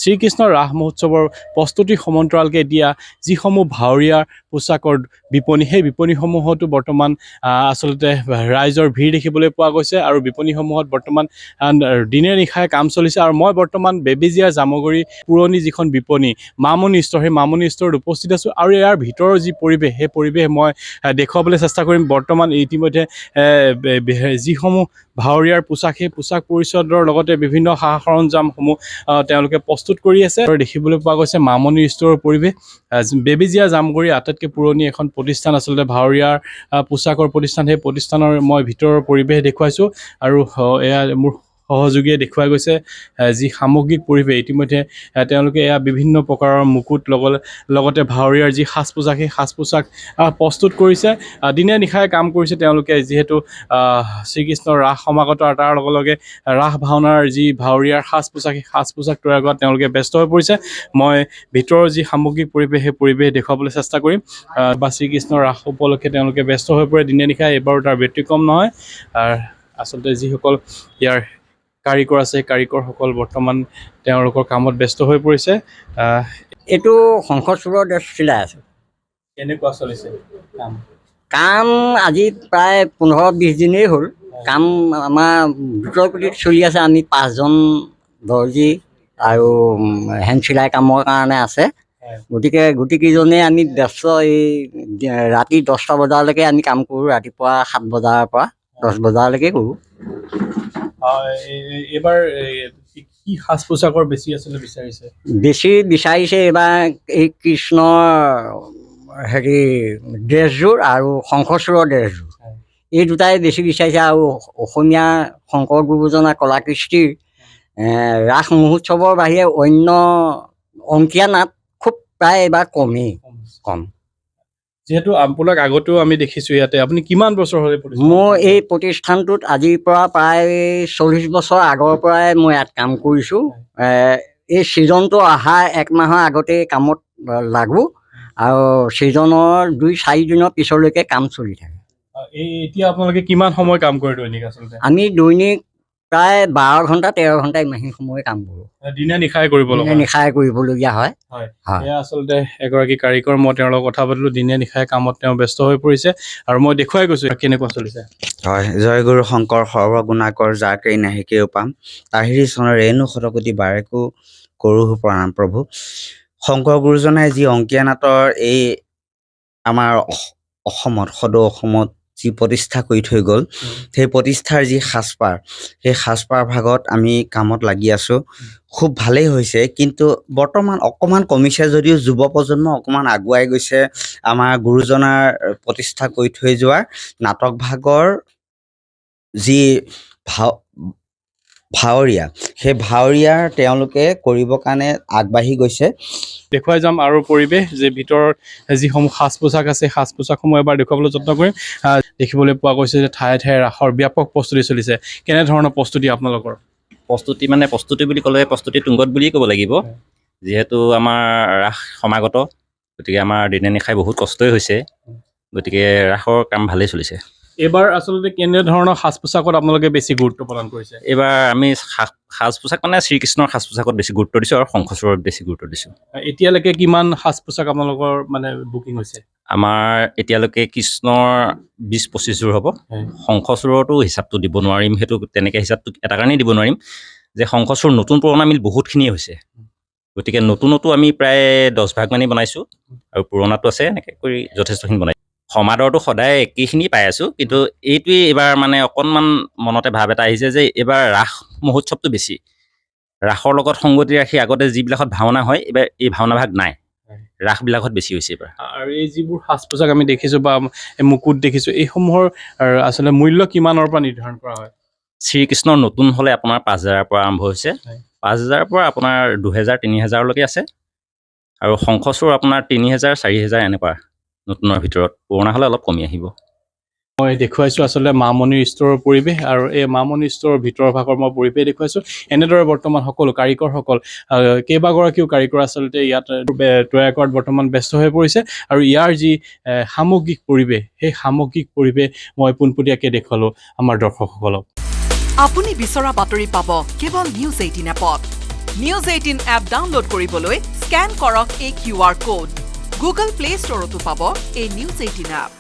শ্ৰীকৃষ্ণৰ ৰাস মহোৎসৱৰ প্ৰস্তুতিৰ সমান্তৰালকৈ এতিয়া যিসমূহ ভাৱৰীয়াৰ পোচাকৰ বিপণী সেই বিপণীসমূহতো বৰ্তমান আচলতে ৰাইজৰ ভিৰ দেখিবলৈ পোৱা গৈছে আৰু বিপণীসমূহত বৰ্তমান দিনে নিশাই কাম চলিছে। আৰু মই বৰ্তমান বেবেজীয়া জামুগুৰি পুৰণি যিখন বিপণী মামনি ষ্ট'ৰ সেই মামনি ষ্ট'ৰত উপস্থিত আছোঁ আৰু ইয়াৰ ভিতৰৰ যি পৰিৱেশ সেই পৰিৱেশ মই দেখুৱাবলৈ চেষ্টা কৰিম। বৰ্তমান ইতিমধ্যে যিসমূহ ভাৱৰীয়াৰ পোচাক সেই পোচাক পৰিচ্ছদৰ লগতে বিভিন্ন সা সৰঞ্জামসমূহ তেওঁলোকে প্ৰস্তুত কৰি আছে আৰু দেখিবলৈ পোৱা গৈছে মামনি ষ্ট'ৰৰ পৰিৱেশ। বেবেজীয়া জামুগুৰি আটাইতকৈ পুৰণি এখন প্ৰতিষ্ঠান আচলতে ভাৱৰীয়াৰ পোচাকৰ প্ৰতিষ্ঠান। সেই প্ৰতিষ্ঠানৰ মই ভিতৰৰ পৰিৱেশ দেখুৱাইছোঁ আৰু এয়া মোৰ সহযোগীয়ে দেখুৱাই গৈছে যি সামগ্ৰিক পৰিৱেশ। ইতিমধ্যে তেওঁলোকে এয়া বিভিন্ন প্ৰকাৰৰ মুকুট লগতে ভাৱৰীয়াৰ যি সাজ পোছাক সেই সাজ পোছাক প্ৰস্তুত কৰিছে। দিনে নিশাই কাম কৰিছে তেওঁলোকে, যিহেতু শ্ৰীকৃষ্ণৰ ৰাস সমাগত আৰু তাৰ লগে লগে ৰাস ভাওনাৰ যি ভাৱৰীয়াৰ সাজ পোছাক সেই সাজ পোছাক তৈয়াৰ কৰাত তেওঁলোকে ব্যস্ত হৈ পৰিছে। মই ভিতৰৰ যি সামগ্ৰিক পৰিৱেশ সেই পৰিৱেশ দেখুৱাবলৈ চেষ্টা কৰিম। বা শ্ৰীকৃষ্ণৰ ৰাস উপলক্ষে তেওঁলোকে ব্যস্ত হৈ পৰে দিনে নিশাই, এইবাৰো তাৰ ব্যতিক্ৰম নহয়। আচলতে যিসকল ইয়াৰ কাৰিকৰ আছে সেই কাৰিকৰসকল বৰ্তমান তেওঁলোকৰ কামত ব্যস্ত হৈ পৰিছে। এইটো শংখচূড়ৰ ড্ৰেছ চিলাই আছোঁ। কেনেকুৱা চলিছে কাম? আজি প্ৰায় 15-20 দিনেই হ'ল। কাম আমাৰ দ্ৰুতগতিত চলি আছে। আমি 5জন দৰ্জী আৰু হেণ্ড চিলাই কামৰ কাৰণে আছে। গতিকে গোটেইকেইজনেই আমি ব্যস্ত। এই ৰাতি 10টা বজালৈকে আমি কাম কৰোঁ। ৰাতিপুৱা 7 বজাৰ পৰা 10 বজালৈকে কৰোঁ। এইবাৰ কি সাজ পোছাকৰ বেছি আচলতে বিচাৰিছে এইবাৰ এই কৃষ্ণৰ ড্ৰেছযোৰ আৰু শংখচূড়ৰ ড্ৰেছযোৰ, এই দুটাই বেছি বিচাৰিছে। আৰু অসমীয়া শংকৰ গুৰুজনাৰ কলাকৃষ্টিৰ ৰাস মহোৎসৱৰ বাহিৰে অন্য অংকীয়া নাট খুব প্ৰায় এইবাৰ কম। যিহেতু আপোনাক আগতেও আমি দেখিছোঁ ইয়াতে, আপুনি কিমান বছৰ হ'লে? মোৰ এই প্ৰতিষ্ঠানটোত আজিৰ পৰা প্ৰায় 40 বছৰ আগৰ পৰাই মই ইয়াত কাম কৰিছোঁ। এই ছিজনটো অহাৰ 1 মাহৰ আগতেই কামত লাগোঁ আৰু ছিজনৰ 2-4 দিনৰ পিছলৈকে কাম চলি থাকে। এতিয়া আপোনালোকে কিমান সময় কাম কৰে দৈনিক? আচলতে আমি দৈনিক প্ৰায় 12 ঘণ্টা 13 ঘণ্টা ইমানখিনি সময় কাম কৰোঁ। দিনে নিশাই কৰিবলগীয়া হয়। এয়া আচলতে এগৰাকী কাৰিকৰ, মই তেওঁৰ লগত কথা পাতিলোঁ। দিনে নিশাই কামত তেওঁ ব্যস্ত হৈ পৰিছে আৰু মই দেখুৱাই গৈছোঁ কেনেকুৱা চলিছে। হয়, জয় গুৰু শংকৰ সৰ্বগুণাকৰ যাকে নাহিকেও পাম, তাহিৰি চনৰ ৰেণু শতকোটি বাৰেকো কৰোঁ প্ৰণাম প্ৰভু। শংকৰ গুৰুজনাই যি অংকীয়া নাটৰ এই আমাৰ অসমত সদৌ অসমত যি প্ৰতিষ্ঠা কৰি থৈ গ'ল, সেই প্ৰতিষ্ঠাৰ যি সাজপাৰ, সেই সাজপাৰ ভাগত আমি কামত লাগি আছোঁ। খুব ভালেই হৈছে, কিন্তু বৰ্তমান অকণমান কমিছে যদিও যুৱ প্ৰজন্ম অকণমান আগুৱাই গৈছে। আমাৰ গুৰুজনাৰ প্ৰতিষ্ঠা কৰি থৈ যোৱা নাটক ভাগৰ যি ভাৱৰীয়া, সেই ভাৱৰীয়াৰ তেওঁলোকে কৰিবৰ কাৰণে আগবাঢ়ি গৈছে। দেখুৱাই যাম আৰু পৰিৱেশ যে ভিতৰৰ যিসমূহ সাজ পোছাক আছে সাজ পোছাকসমূহ এবাৰ দেখুৱাবলৈ যত্ন কৰিম। দেখিবলৈ পোৱা গৈছে যে ঠায়ে ঠায়ে ৰাসৰ ব্যাপক প্ৰস্তুতি চলিছে। কেনেধৰণৰ প্ৰস্তুতি আপোনালোকৰ? প্ৰস্তুতি বুলি ক'লে প্ৰস্তুতি তুংগত বুলিয়েই ক'ব লাগিব। যিহেতু আমাৰ ৰাস সমাগত, গতিকে আমাৰ দিনে নিশাই বহুত কষ্টই হৈছে। গতিকে ৰাসৰ কাম ভালেই চলিছে। এইবাৰ আচলতে কেনেধৰণৰ সাজ পোছাকত আপোনালোকে বেছি গুৰুত্ব প্ৰদান কৰিছে? এইবাৰ আমি সাজ পোছাক শ্ৰীকৃষ্ণৰ সাজ পোছাকত বেছি গুৰুত্ব দিছোঁ আৰু শংখচূড়ত বেছি গুৰুত্ব দিছোঁ। এতিয়ালৈকে কিমান সাজ পোছাক আপোনালোকৰ বুকিং হৈছে? আমাৰ এতিয়ালৈকে কৃষ্ণৰ 20-25 যোৰ হ'ব। শংখচূড়ৰতো হিচাপটো দিব নোৱাৰিম, সেইটো তেনেকৈ হিচাপটো এটা কাৰণেই দিব নোৱাৰিম যে শংখচূড় নতুন পুৰণা মিল বহুতখিনিয়ে হৈছে। গতিকে নতুনতো আমি প্ৰায় 10 ভাগ মানেই বনাইছোঁ আৰু পুৰণাটো আছে, এনেকৈ কৰি যথেষ্টখিনি বনাইছোঁ। সমাদৰটো সদায় একেইখিনি পাই আছোঁ, কিন্তু এইটোৱেই এইবাৰ অকণমান মনতে ভাৱ এটা আহিছে যে এইবাৰ ৰাস মহোৎসৱটো বেছি। ৰাসৰ লগত সংগতি ৰাখি আগতে যিবিলাকত ভাওনা হয়, এইবাৰ এই ভাওনা ভাগ নাই, ৰাসবিলাকত বেছি হৈছে এইবাৰ। আৰু এই যিবোৰ সাজ পোছাক আমি দেখিছোঁ বা মুকুট দেখিছোঁ, এইসমূহৰ আচলতে মূল্য কিমানৰ পৰা নিৰ্ধাৰণ কৰা হয়? শ্ৰীকৃষ্ণৰ নতুন হ'লে আপোনাৰ 5,000ৰ পৰা আৰম্ভ হৈছে। 5,000ৰ পৰা আপোনাৰ 2,000-3,000লৈকে আছে আৰু শংখচূড় আপোনাৰ 3,000-4,000 এনেকুৱা নতুনৰ ভিতৰত। পুৰণা হ'লে অলপ কমি আহিব। মই দেখুৱাইছোঁ আচলতে মামনি ষ্ট'ৰৰ পৰিৱেশ আৰু এই মামনি ষ্ট'ৰৰ ভিতৰৰ ভাগৰ মই পৰিৱেশ দেখুৱাইছোঁ। এনেদৰে বৰ্তমান সকলো কাৰিকৰসকল কেইবাগৰাকীও কাৰিকৰ আচলতে ইয়াত তৈয়াৰ কৰাত বৰ্তমান ব্যস্ত হৈ পৰিছে আৰু ইয়াৰ যি সামগ্ৰিক পৰিৱেশ, সেই সামগ্ৰিক পৰিৱেশ মই পোনপটীয়াকৈ দেখুৱালোঁ আমাৰ দৰ্শকসকলক। আপুনি বিচৰা বাতৰি পাব কেৱল নিউজ 18 এপত। নিউজ 18 এপ ডাউনলোড কৰিবলৈ স্কেন কৰক এই QR কোড। গুগল প্লে ষ্টৰতো পাব এই নিউজ 18 এপ।